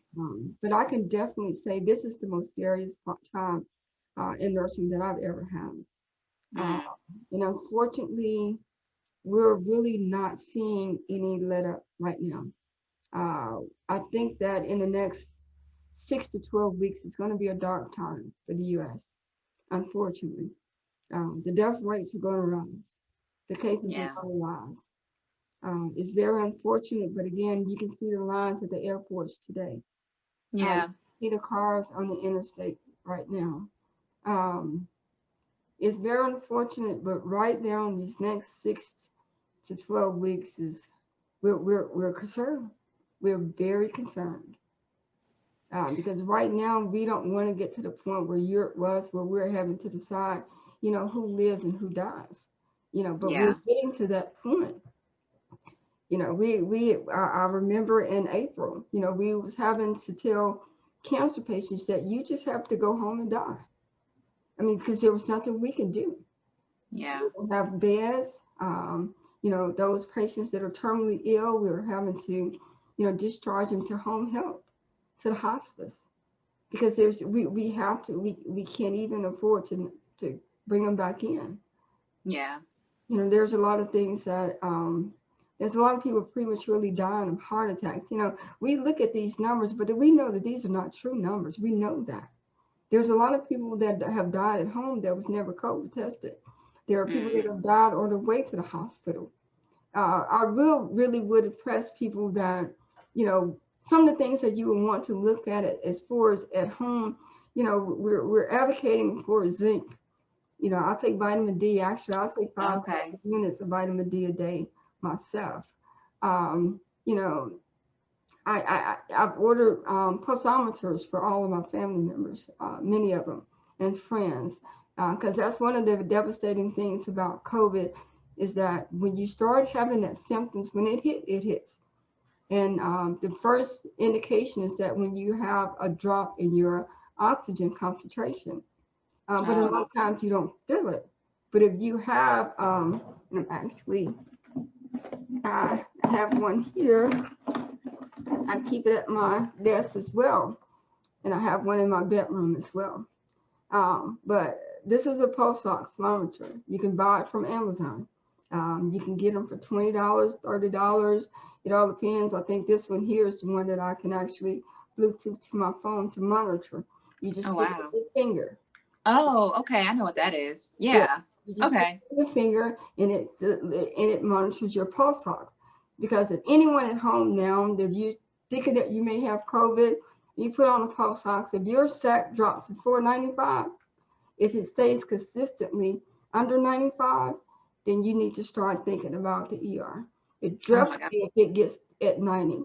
But I can definitely say this is the most scariest time in nursing that I've ever had. Uh, Mm. and unfortunately, we're really not seeing any let up right now. I think that in the next 6 to 12 weeks, it's going to be a dark time for the U.S. Unfortunately, the death rates are going to rise. The cases are Yeah. going to rise. It's very unfortunate, but again, you can see the lines at the airports today. You Yeah. see the cars on the interstates right now. Um, it's very unfortunate, but right now, in these next 6 to 12 weeks, we're concerned. We're very concerned. Because right now we don't want to get to the point where Europe was, where we're having to decide, who lives and who dies. But we're Yeah. getting to that point. I remember in April, we was having to tell cancer patients that you just have to go home and die. I mean, because there was nothing we can do. Yeah. We don't have beds. Those patients that are terminally ill, we were having to, discharge them to home health. to the hospice, because we have to, we can't even afford to bring them back in. Yeah. There's a lot of things that there's a lot of people prematurely dying of heart attacks. We look at these numbers, but we know that these are not true numbers. We know that. There's a lot of people that have died at home that was never COVID tested. There are people that have died on the way to the hospital. I really would press people that, some of the things that you would want to look at it as far as at home. We're advocating for zinc. I take vitamin D. Actually, I take 5,000 units of vitamin D a day myself. You know, I've ordered pulsometers for all of my family members, many of them, and friends, because that's one of the devastating things about COVID, is that when you start having that symptoms, when it hits. And the first indication is that when you have a drop in your oxygen concentration, but a lot of times you don't feel it. But if you have, I have one here. I keep it at my desk as well, and I have one in my bedroom as well. But this is a pulse oximeter. You can buy it from Amazon. You can get them for $20, $30. It all depends. I think this one here is the one that I can actually Bluetooth to my phone to monitor. You just stick it with your finger. Oh, okay. I know what that is. Yeah. You just stick it with your finger, and it monitors your pulse ox. Because if anyone at home now, if you thinking that you may have COVID, you put on a pulse ox. If your SAC drops to 495, if it stays consistently under 95, then you need to start thinking about the ER. It definitely, if it gets at 90.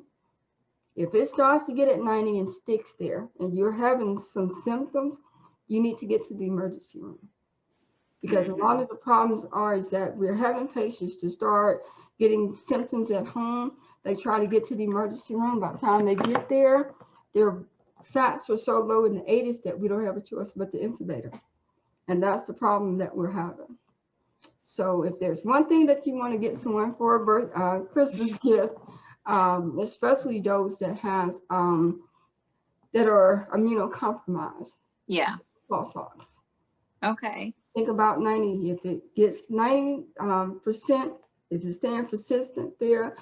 If it starts to get at 90 and sticks there, and you're having some symptoms, you need to get to the emergency room. Because a lot of the problems is that we're having patients to start getting symptoms at home. They try to get to the emergency room. By the time they get there, their SATs are so low in the 80s that we don't have a choice but to intubate them. And that's the problem that we're having. So if there's one thing that you want to get someone for a Christmas gift, especially those that has that are immunocompromised. Yeah. Pulse ox. Okay. Think about 90. If it gets 90%, if it's staying persistent there,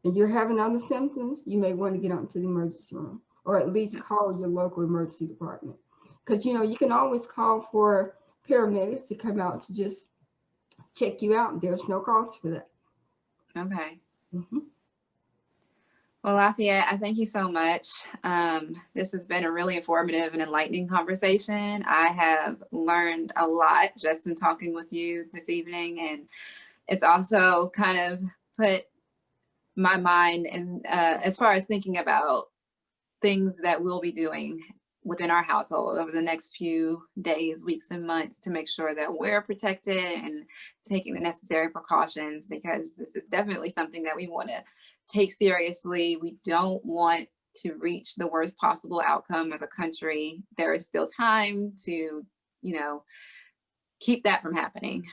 and you're having other symptoms, you may want to get out to the emergency room, or at least call your local emergency department. Because you can always call for paramedics to come out to just check you out. There's no cost for that. Okay. Well, Lafayette, I thank you so much. This has been a really informative and enlightening conversation. I have learned a lot just in talking with you this evening, and it's also kind of put my mind in as far as thinking about things that we'll be doing within our household over the next few days, weeks, and months to make sure that we're protected and taking the necessary precautions, because this is definitely something that we want to take seriously. We don't want to reach the worst possible outcome as a country. There is still time to, keep that from happening.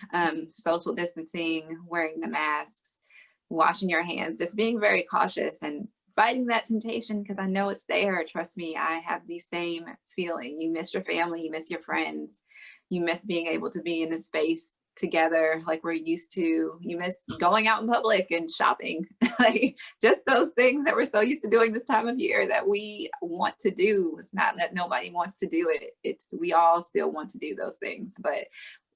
Social distancing, wearing the masks, washing your hands, just being very cautious and fighting that temptation, because I know it's there. Trust me, I have the same feeling. You miss your family, you miss your friends, you miss being able to be in the space together like we're used to. You miss going out in public and shopping, like just those things that we're so used to doing this time of year that we want to do. It's not that nobody wants to do it. It's we all still want to do those things, but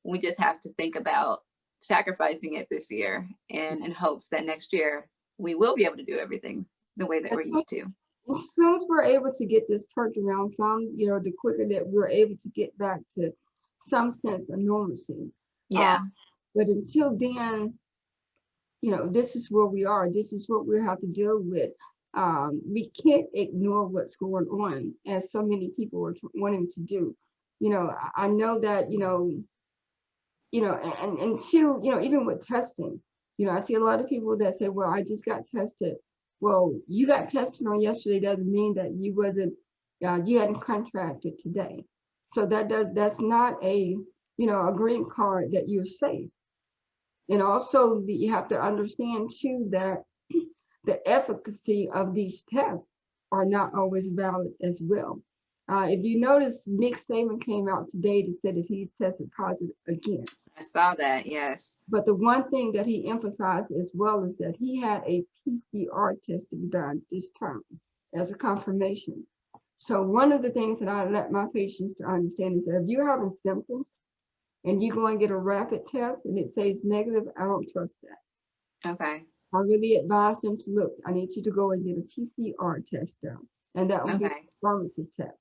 we just have to think about sacrificing it this year, and in hopes that next year we will be able to do everything the way that we're used to. As soon as we're able to get this turned around some, the quicker that we're able to get back to some sense of normalcy. Yeah. But until then, this is where we are. This is what we have to deal with. We can't ignore what's going on, as so many people are wanting to do. I know that, and until, even with testing, I see a lot of people that say, well, I just got tested. Well, you got tested on yesterday doesn't mean that you hadn't contracted today. So that's not a green card that you're safe. And also you have to understand too that the efficacy of these tests are not always valid as well. If you notice, Nick Saban came out today to say that he's tested positive again. I saw that, yes. But the one thing that he emphasized as well is that he had a PCR test to be done this term as a confirmation. So one of the things that I let my patients to understand is that if you're having symptoms and you go and get a rapid test and it says negative, I don't trust that. Okay. I really advise them to look, I need you to go and get a PCR test done. And that will be Okay. a affirmative test.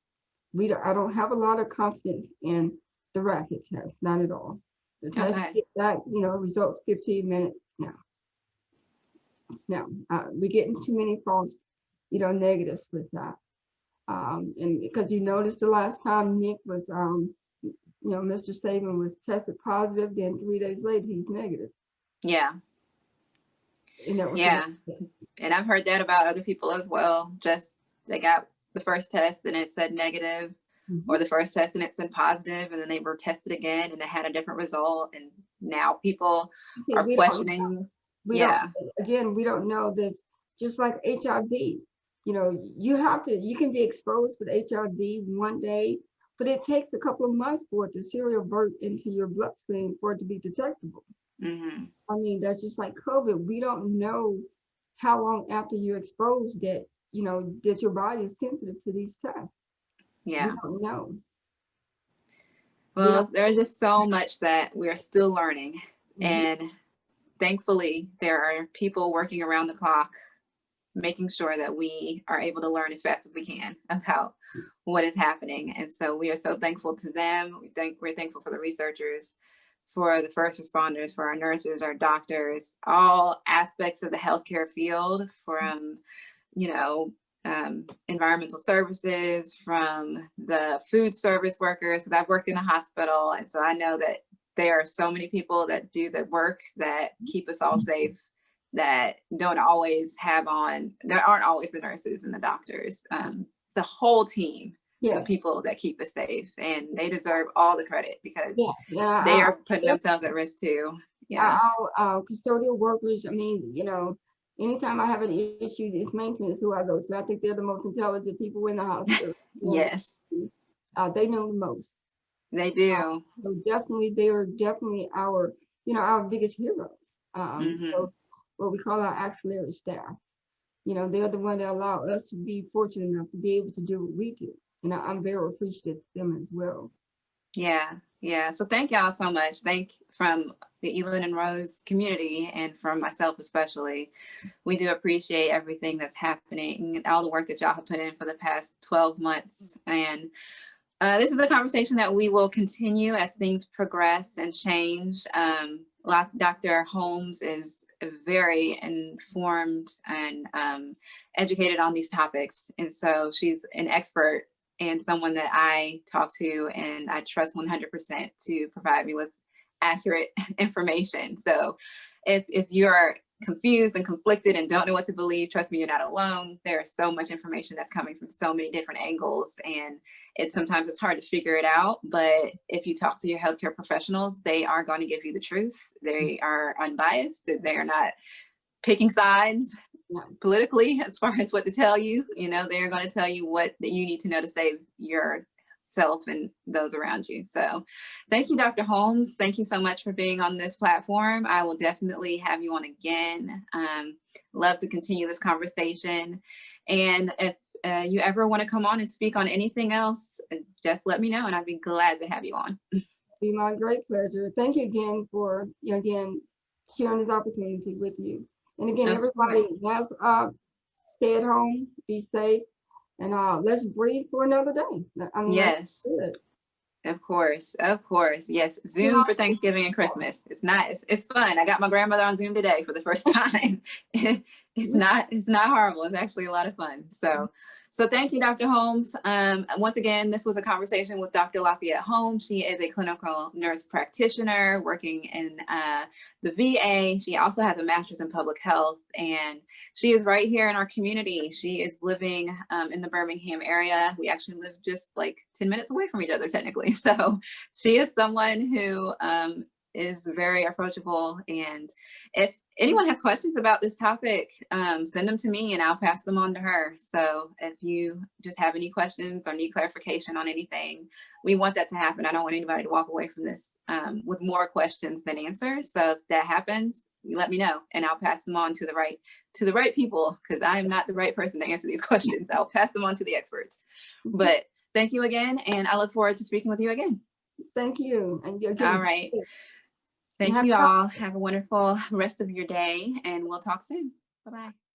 I don't have a lot of confidence in the rapid test, not at all. The test Okay. get that, results 15 minutes now. Now, we're getting too many false, negatives with that. And because you noticed the last time Nick was, Mr. Saban was tested positive, then 3 days later he's negative. Yeah. And that was Yeah. And I've heard that about other people as well. Just they got the first test and it said negative, or the first test and it said positive, and then they were tested again and they had a different result. And now people are questioning. We don't know this. Just like HIV, you can be exposed with HIV one day, but it takes a couple of months for it to serial into your bloodstream for it to be detectable. I mean, that's just like COVID. We don't know how long after you're exposed that, that your body is sensitive to these tests. Yeah. We don't know. Well, there's just so much that we're still learning. And thankfully, there are people working around the clock, making sure that we are able to learn as fast as we can about what is happening. And so we are so thankful to them. We're thankful for the researchers, for the first responders, for our nurses, our doctors, all aspects of the healthcare field, from, environmental services, from the food service workers, because I've worked in a hospital. And so I know that there are so many people that do the work that keep us all safe, that don't always there aren't always the nurses and the doctors. It's a whole team of people that keep us safe, and they deserve all the credit because they are putting themselves at risk too. Yeah. Our custodial workers, I mean, anytime I have an issue, it's maintenance who I go to. I think they're the most intelligent people in the hospital. Yes. They know the most. They do. So definitely, they are definitely our biggest heroes. So what we call our auxiliary staff. They're the one that allow us to be fortunate enough to be able to do what we do. And I'm very appreciative of them as well. Yeah. Yeah. So thank y'all so much. From the Elin and Rose community, and from myself especially. We do appreciate everything that's happening, all the work that y'all have put in for the past 12 months. And this is the conversation that we will continue as things progress and change. Dr. Holmes is very informed and educated on these topics. And so she's an expert and someone that I talk to and I trust 100% to provide me with accurate information. So if you're confused and conflicted and don't know what to believe, trust me, you're not alone. There's so much information that's coming from so many different angles, and sometimes it's hard to figure it out. But if you talk to your healthcare professionals, they are going to give you the truth. They are unbiased. They are not picking sides politically as far as what to tell you. They're going to tell you what that you need to know to save yourself and those around you. So thank you, Dr. Holmes. Thank you so much for being on this platform. I will definitely have you on again. Love to continue this conversation. And if you ever want to come on and speak on anything else, just let me know and I'd be glad to have you on. It'd be my great pleasure. Thank you again for sharing this opportunity with you. And again, everybody, stay at home, be safe, and let's breathe for another day. Yes. Of course. Yes. Zoom for Thanksgiving and Christmas. It's nice. It's fun. I got my grandmother on Zoom today for the first time. It's not horrible. It's actually a lot of fun. So thank you, Dr. Holmes. Once again, this was a conversation with Dr. Lafayette Holmes. She is a clinical nurse practitioner working in the VA. She also has a master's in public health, and she is right here in our community. She is living in the Birmingham area. We actually live just like 10 minutes away from each other, technically. So she is someone who is very approachable. And if anyone has questions about this topic, send them to me and I'll pass them on to her. So if you just have any questions or need clarification on anything, we want that to happen. I don't want anybody to walk away from this with more questions than answers. So if that happens, you let me know and I'll pass them on to the right people, because I am not the right person to answer these questions. I'll pass them on to the experts. But thank you again, and I look forward to speaking with you again. Thank you. And again, all right. Thank you all. Have a wonderful rest of your day, and we'll talk soon. Bye-bye.